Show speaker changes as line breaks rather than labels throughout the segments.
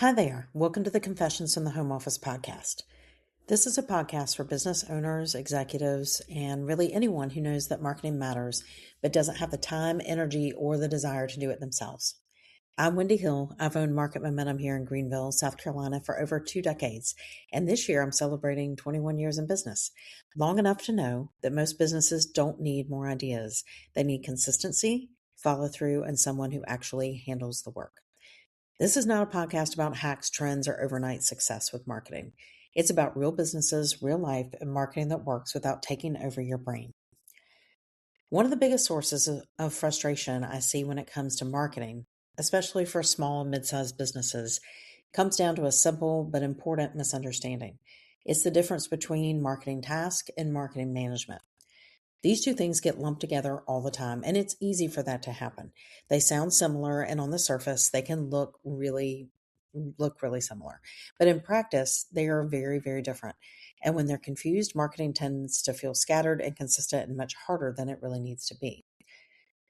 Hi there. Welcome to the Confessions from the Home Office podcast. This is a podcast for business owners, executives, and really anyone who knows that marketing matters but doesn't have the time, energy, or the desire to do it themselves. I'm Wendy Hill. I've owned Market Momentum here in Greenville, South Carolina for over 2 decades, and this year I'm celebrating 21 years in business. Long enough to know that most businesses don't need more ideas. They need consistency, follow through, and someone who actually handles the work. This is not a podcast about hacks, trends, or overnight success with marketing. It's about real businesses, real life, and marketing that works without taking over your brain. One of the biggest sources of frustration I see when it comes to marketing, especially for small and mid-sized businesses, comes down to a simple but important misunderstanding. It's the difference between marketing task and marketing management. These two things get lumped together all the time, and it's easy for that to happen. They sound similar, and on the surface, they can look really similar. But in practice, they are very, very different. And when they're confused, marketing tends to feel scattered, inconsistent, and much harder than it really needs to be.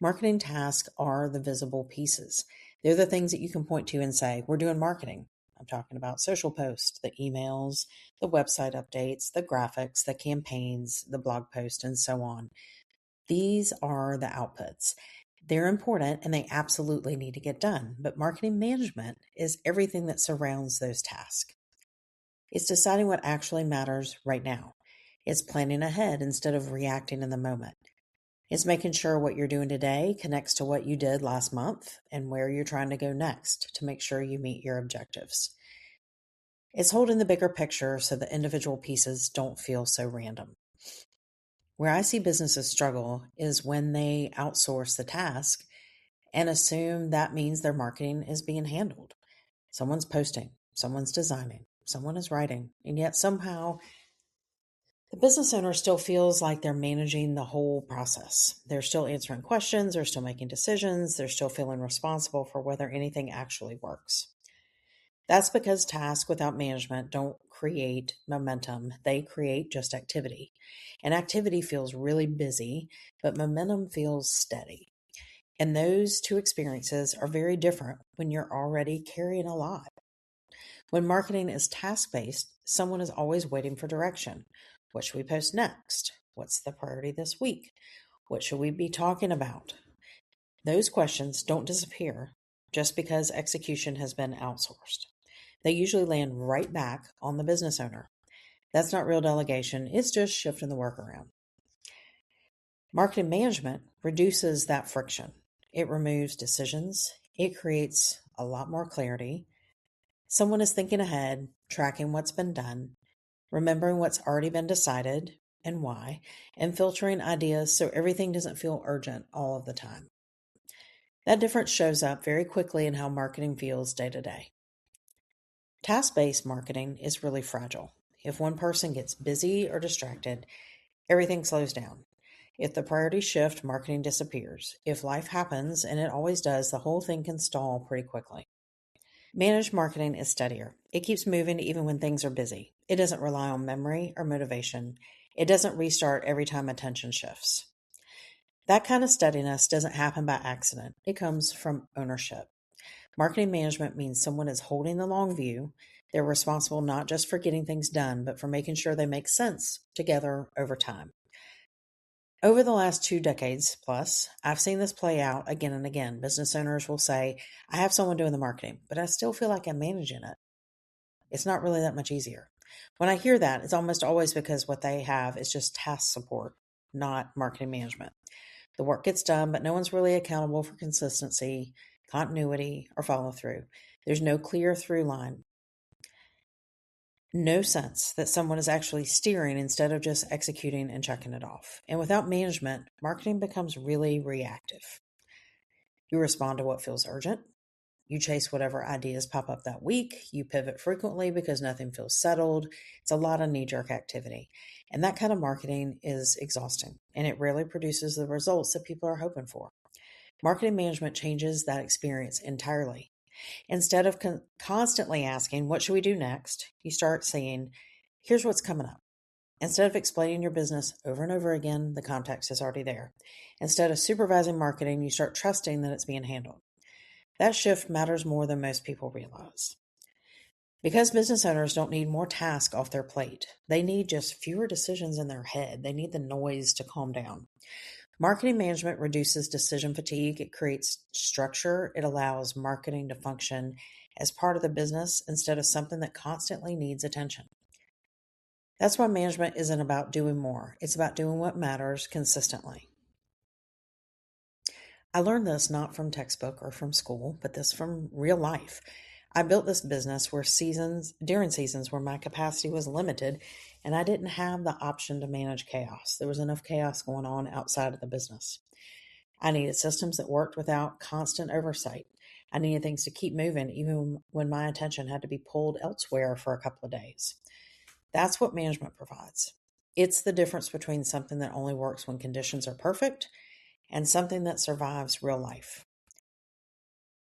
Marketing tasks are the visible pieces. They're the things that you can point to and say, we're doing marketing. I'm talking about social posts, the emails, the website updates, the graphics, the campaigns, the blog posts, and so on. These are the outputs. They're important and they absolutely need to get done, but marketing management is everything that surrounds those tasks. It's deciding what actually matters right now. It's planning ahead instead of reacting in the moment. It's making sure what you're doing today connects to what you did last month and where you're trying to go next to make sure you meet your objectives. It's holding the bigger picture so the individual pieces don't feel so random. Where I see businesses struggle is when they outsource the task and assume that means their marketing is being handled. Someone's posting, someone's designing, someone is writing, and yet somehow the business owner still feels like they're managing the whole process. They're still answering questions, they're still making decisions, they're still feeling responsible for whether anything actually works. That's because tasks without management don't create momentum, they create just activity. And activity feels really busy, but momentum feels steady. And those two experiences are very different when you're already carrying a lot. When marketing is task based, someone is always waiting for direction. What should we post next? What's the priority this week? What should we be talking about? Those questions don't disappear just because execution has been outsourced. They usually land right back on the business owner. That's not real delegation, it's just shifting the work around. Marketing management reduces that friction. It removes decisions. It creates a lot more clarity. Someone is thinking ahead, tracking what's been done, remembering what's already been decided and why, and filtering ideas so everything doesn't feel urgent all of the time. That difference shows up very quickly in how marketing feels day to day. Task-based marketing is really fragile. If one person gets busy or distracted, everything slows down. If the priorities shift, marketing disappears. If life happens, and it always does, the whole thing can stall pretty quickly. Managed marketing is steadier. It keeps moving even when things are busy. It doesn't rely on memory or motivation. It doesn't restart every time attention shifts. That kind of steadiness doesn't happen by accident. It comes from ownership. Marketing management means someone is holding the long view. They're responsible not just for getting things done, but for making sure they make sense together over time. Over the last 2 decades plus, I've seen this play out again and again. Business owners will say, I have someone doing the marketing, but I still feel like I'm managing it. It's not really that much easier. When I hear that, it's almost always because what they have is just task support, not marketing management. The work gets done, but no one's really accountable for consistency, continuity, or follow through. There's no clear through line. No sense that someone is actually steering instead of just executing and checking it off. And without management, marketing becomes really reactive. You respond to what feels urgent. You chase whatever ideas pop up that week. You pivot frequently because nothing feels settled. It's a lot of knee-jerk activity. And that kind of marketing is exhausting, and it rarely produces the results that people are hoping for. Marketing management changes that experience entirely. Instead of constantly asking, what should we do next? You start saying, here's what's coming up. Instead of explaining your business over and over again, the context is already there. Instead of supervising marketing, you start trusting that it's being handled. That shift matters more than most people realize. Because business owners don't need more tasks off their plate. They need just fewer decisions in their head. They need the noise to calm down. Marketing management reduces decision fatigue. It creates structure. It allows marketing to function as part of the business instead of something that constantly needs attention. That's why management isn't about doing more. It's about doing what matters consistently. I learned this not from textbook or from school, but this from real life. I built this business during seasons where my capacity was limited and I didn't have the option to manage chaos. There was enough chaos going on outside of the business. I needed systems that worked without constant oversight. I needed things to keep moving even when my attention had to be pulled elsewhere for a couple of days. That's what management provides. It's the difference between something that only works when conditions are perfect and something that survives real life.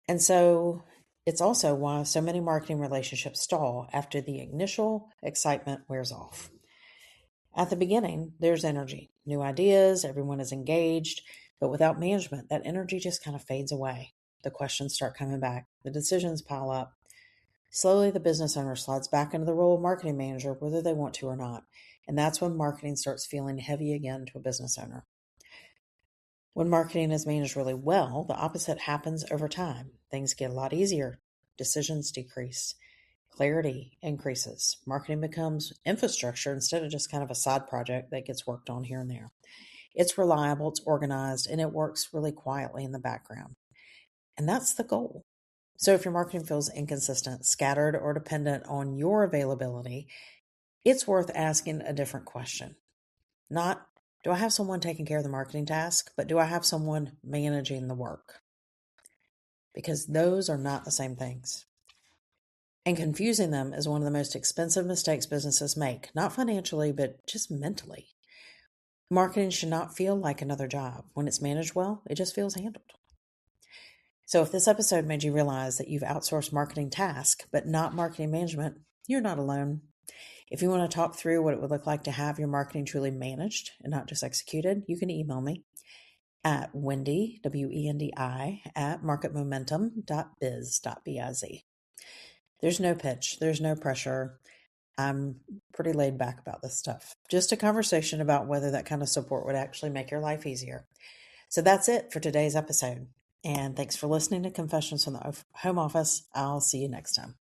And so it's also why so many marketing relationships stall after the initial excitement wears off. At the beginning, there's energy, new ideas, everyone is engaged, but without management, that energy just kind of fades away. The questions start coming back, the decisions pile up. Slowly, the business owner slides back into the role of marketing manager, whether they want to or not. And that's when marketing starts feeling heavy again to a business owner. When marketing is managed really well, the opposite happens over time. Things get a lot easier, decisions decrease, clarity increases. Marketing becomes infrastructure instead of just kind of a side project that gets worked on here and there. It's reliable, it's organized, and it works really quietly in the background. And that's the goal. So if your marketing feels inconsistent, scattered, or dependent on your availability, it's worth asking a different question. Not, do I have someone taking care of the marketing task, but do I have someone managing the work? Because those are not the same things. And confusing them is one of the most expensive mistakes businesses make, not financially, but just mentally. Marketing should not feel like another job. When it's managed well, it just feels handled. So if this episode made you realize that you've outsourced marketing tasks, but not marketing management, you're not alone. If you want to talk through what it would look like to have your marketing truly managed and not just executed, you can email me at Wendi, WENDI, at marketmomentum.biz. There's no pitch. There's no pressure. I'm pretty laid back about this stuff. Just a conversation about whether that kind of support would actually make your life easier. So that's it for today's episode. And thanks for listening to Confessions from the Home Office. I'll see you next time.